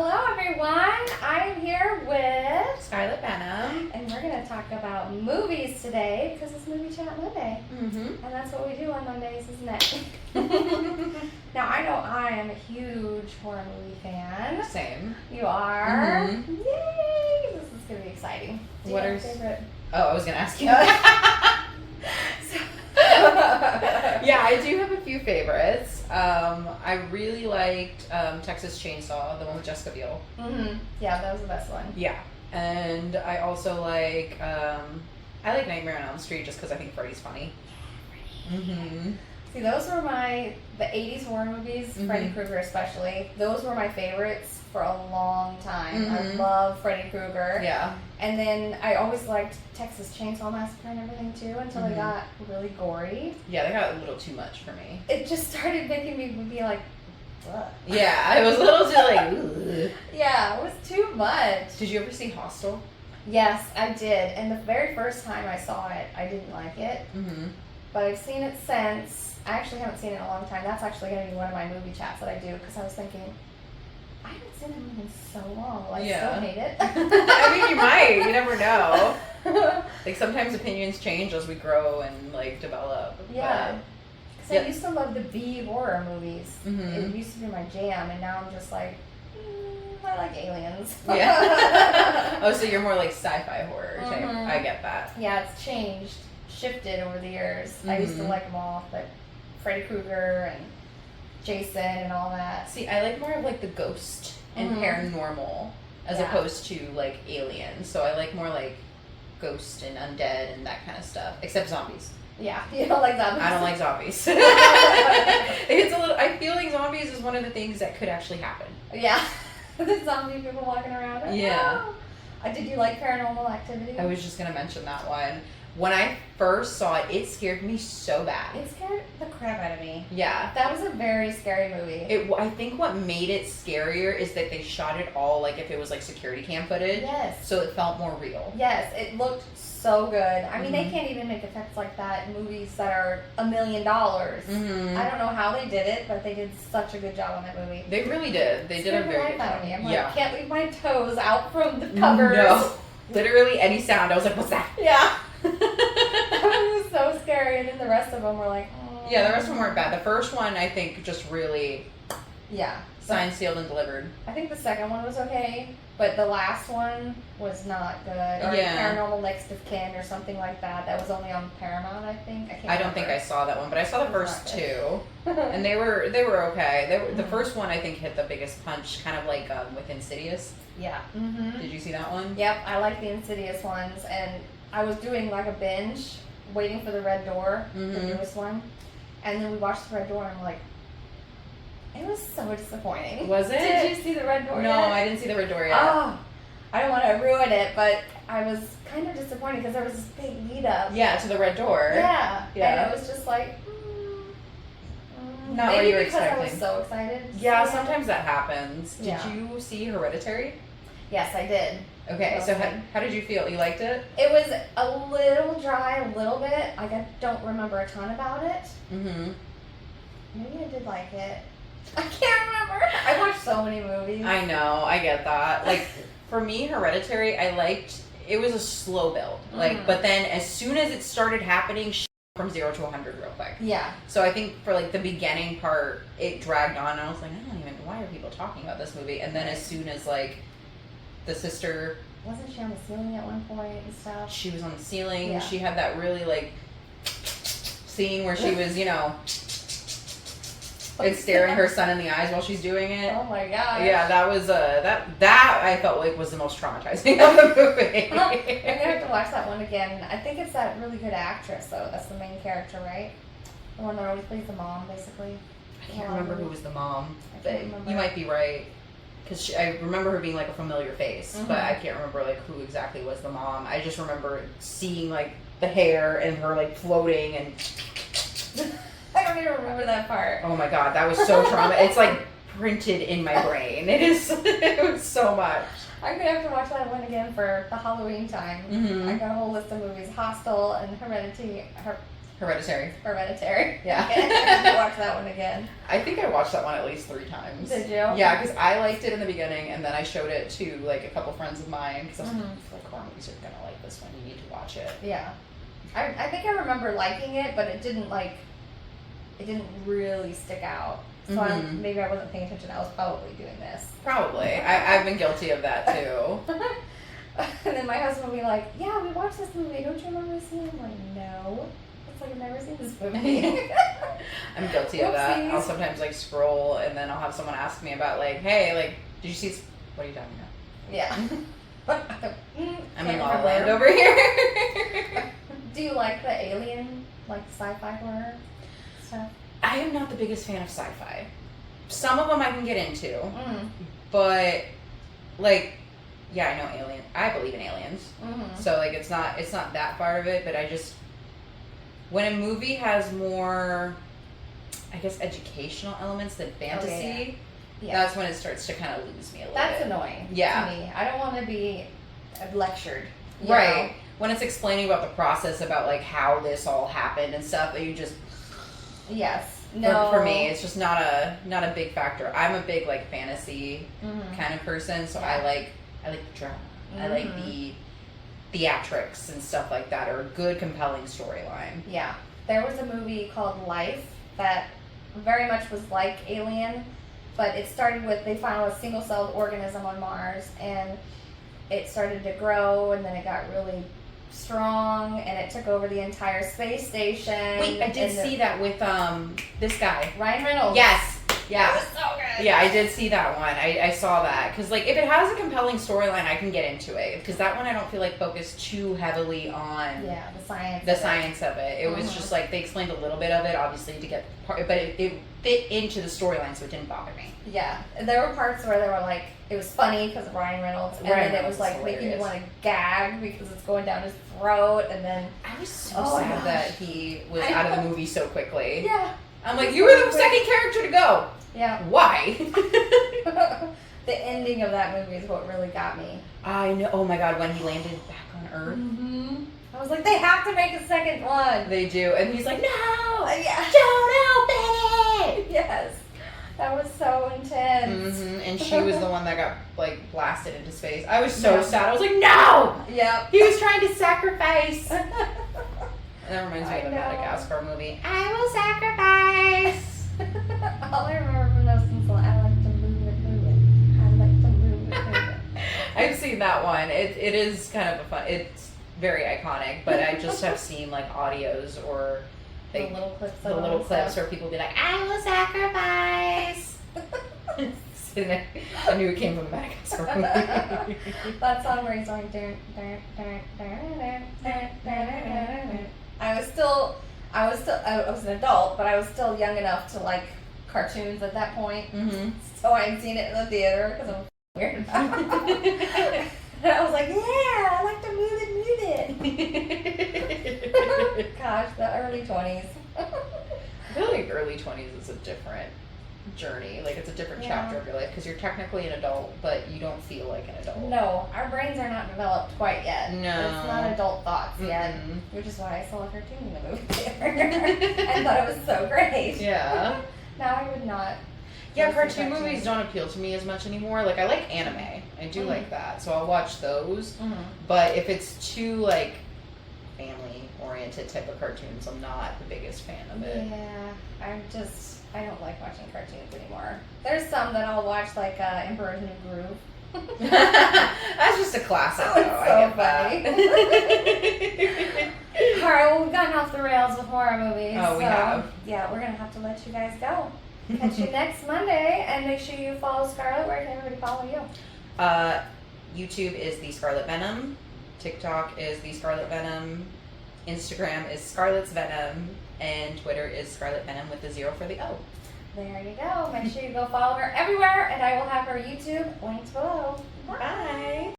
Hello everyone, I am here with Scarlett, Venom. and we're going to talk about movies today because it's Movie Chat Monday. Mm-hmm. And that's what we do on Mondays, isn't it? Now I know I am a huge horror movie fan. Same. You are? Mm-hmm. Yay! This is going to be exciting. Do you What have are a favorite? Oh, I was gonna ask you. Yeah, Yeah, I do have a few favorites. I really liked Texas Chainsaw, the one with Jessica Biel. Yeah, that was the best one. Yeah, and I also like I like Nightmare on Elm Street just because I think Freddy's funny. Mm-hmm. See, those were the 80s horror movies, Freddy Krueger especially. Those were my favorites for a long time. I love Freddy Krueger. Yeah. And then I always liked Texas Chainsaw Massacre and everything too until they got really gory. Yeah, they got a little too much for me. It just started making me be like, ugh. Yeah, I was a little too like, ugh. Yeah, it was too much. Did you ever see Hostel? Yes, I did. And the very first time I saw it, I didn't like it. Mm-hmm. But I've seen it since. I actually haven't seen it in a long time. That's actually going to be one of my movie chats that I do because I was thinking, I haven't seen that movie in so long. Will I still hate it? I mean, you might. You never know. Like, sometimes opinions change as we grow and, like, develop. Yeah. Because I used to love the B horror movies. Mm-hmm. It used to be my jam, and now I'm just like, I like aliens. Yeah. Oh, so you're more like sci-fi horror type. I get that. Yeah, it's changed, shifted over the years. I used to like them all, but Freddy Krueger and Jason and all that. See, I like more of like the ghost and paranormal as opposed to like aliens. So I like more like ghost and undead and that kind of stuff. Except zombies. Yeah, you don't like zombies. I don't like zombies. It's a little. I feel like zombies is one of the things that could actually happen. Yeah, the zombie people walking around. Yeah. Did you like Paranormal Activity? I was just gonna mention that one. When I first saw it, it scared me so bad. It scared the crap out of me. Yeah. That was a very scary movie. I think what made it scarier is that they shot it all like if it was like security cam footage. Yes. So it felt more real. Yes, it looked so good. I mean, they can't even make effects like that in movies that are $1 million. I don't know how they did it, but they did such a good job on that movie. They really did. They did a very good job. I'm like, can't leave my toes out from the covers. No. Literally any sound. I was like, what's that? Yeah. It was so scary, and then the rest of them were like, oh. Yeah, the rest of them weren't bad. The first one, I think, just really signed, sealed, and delivered. I think the second one was okay, but the last one was not good. Or Paranormal Next of Kin or something like that. That was only on Paramount, I think. I don't think I saw that one, but I saw the first two, and they were okay. The first one, I think, hit the biggest punch, kind of like with Insidious. Yeah. Did you see that one? Yep, I like the Insidious ones, and I was doing like a binge, waiting for the Red Door, the newest one, and then we watched the Red Door, and I'm like, it was so disappointing. Was it? Did you see the Red Door No, yet? I didn't see the Red Door yet. Oh, I don't want to ruin it, but I was kind of disappointed because there was this big lead up. Yeah, to the Red Door. Yeah. Yeah. And it was just like, not maybe what you were because expecting. I was so excited. Yeah, sometimes that happens. Did Yeah. you see Hereditary? Yes, I did. Okay, so how did you feel? You liked it? It was a little dry, a little bit. Like, I don't remember a ton about it. Maybe I did like it. I can't remember. I watched so many movies. I know, I get that. Like, for me, Hereditary, I liked, it was a slow build. Like, but then as soon as it started happening, from 0 to 100 real quick. Yeah. So I think for like the beginning part, it dragged on, and I was like, I don't even, why are people talking about this movie? And then as soon as like, the sister... Wasn't she on the ceiling at one point and stuff? She was on the ceiling. Yeah. She had that really like scene where she was, like staring her son in the eyes while she's doing it. Oh my god. Yeah, that was that I felt like was the most traumatizing of the movie. I'm gonna have to watch that one again. I think it's that really good actress though. That's the main character, right? The one that always plays the mom, basically. I can't remember who was the mom. I can't remember. You might be right. Because I remember her being like a familiar face, but I can't remember like who exactly was the mom. I just remember seeing like the hair and her like floating and... I don't even remember that part. Oh my god, that was so trauma. It's like printed in my brain. It was so much. I'm gonna have to watch that one again for the Halloween time. I got a whole list of movies: Hostel and Hereditary. Hereditary. Hereditary. Yeah. Did you watch that one again? I think I watched that one at least 3 times. Did you? Yeah, because I liked it in the beginning, and then I showed it to like a couple friends of mine because I was Mhm. like, I feel like horror movies are gonna like this one. You need to watch it. Yeah. I think I remember liking it, but it didn't really stick out. So Mhm. maybe I wasn't paying attention. I was probably doing this. Probably. I've been guilty of that too. And then my husband would be like, "Yeah, we watched this movie. Don't you remember this scene?" I'm like, "No." It's like I've never seen this movie. I'm guilty of that. Whoopsies. I'll sometimes like scroll, and then I'll have someone ask me about like, hey, like, did you see? What are you talking about? Yeah. I'm in Can't La La Land remember. over here. Do you like the alien, like the sci-fi horror stuff? I am not the biggest fan of sci-fi. Some of them I can get into, Mm. but like, yeah, I know alien. I believe in aliens, Mm-hmm. so like it's not that part of it. But I just, when a movie has more, I guess, educational elements than fantasy, Yeah. that's when it starts to kind of lose me a little That's bit. annoying Yeah. to me. I don't want to be lectured. you Right. know? When it's explaining about the process about like how this all happened and stuff, that you just Yes. No. for me, it's just not a big factor. I'm a big like fantasy Mhm. kind of person, so Yeah. I like the drama. I like Mhm. the theatrics and stuff like that, or a good compelling storyline. Yeah. There was a movie called Life that very much was like Alien, but it started with they found a single-celled organism on Mars, and it started to grow, and then it got really strong, and it took over the entire space station. Wait, I did and the- see that with this guy. Ryan Reynolds. Yes. That Yeah. was so good. Yeah, I did see that one. I saw that. Because, like, if it has a compelling storyline, I can get into it. Because that one I don't feel like focused too heavily on Yeah, the science. the of it. science of it. It was Mhm. just, like, they explained a little bit of it, obviously, to get part, but it fit into the storyline, so it didn't bother me. Yeah, there were parts where they were like, it was funny because of Ryan Reynolds, and Ryan then it Reynolds was is like making you hilarious. want to gag because it's going down his throat, and then I was so Oh my sad gosh. that he was I out of the know. movie so quickly. yeah, I'm like, you were the second character to go. yeah. Why? The ending of that movie is what really got me. I know. Oh my god, when he landed back on Earth. Mm-hmm. I was like, they have to make a second one. They do. And he's like, no! Yeah. Don't open it! Yes, that was so intense. And she was the one that got, like, blasted into space. I was so Yeah. sad. I was like, no! Yep. He was trying to sacrifice. That reminds me I of the know. Madagascar movie. I will sacrifice. All I remember from those things was I like to move it, move it. I like to move it, move it. I've seen that one. It is kind of a fun. It's very iconic, but I just have seen like audios or The like little clips. the little clips where people be like, "I will sacrifice." And I knew it came from the Madagascar movie. That song where he's going. Dun, dun, dun, dun, dun, dun, dun, dun, dun. I was an adult, but I was still young enough to like cartoons at that point. Mm-hmm. So I had seen it in the theater because I'm weird. And I was like, yeah, I like to move it. Gosh, the early 20s. I feel like early 20s is a different journey. Like it's a different Yeah. chapter of your life because you're technically an adult, but you don't feel like an adult. No, our brains are not developed quite yet. No. It's not adult thoughts yet. Mm-mm. Which is why I saw a cartoon in the movie theater and thought it was so great. Yeah. Now I would not. Yeah, go see cartoon movies don't appeal to me as much anymore. Like I like anime. I do Mhm. like that. So I'll watch those. Mhm. But if it's too like family oriented type of cartoons, I'm not the biggest fan of it. Yeah, I don't like watching cartoons anymore. There's some that I'll watch, like Emperor's New Groove. That's just a classic Oh, though. it's I so get that. All right, well, we've gotten off the rails with horror movies. Oh, we so, have. Yeah, we're going to have to let you guys go. Catch you next Monday, and make sure you follow Scarlett. Where can everybody follow you? YouTube is the Scarlet Venom. TikTok is the Scarlet Venom. Instagram is Scarlet's Venom. And Twitter is Scarlet Venom with the 0 for the O. There you go. Make sure you go follow her everywhere, and I will have her YouTube linked below. Bye.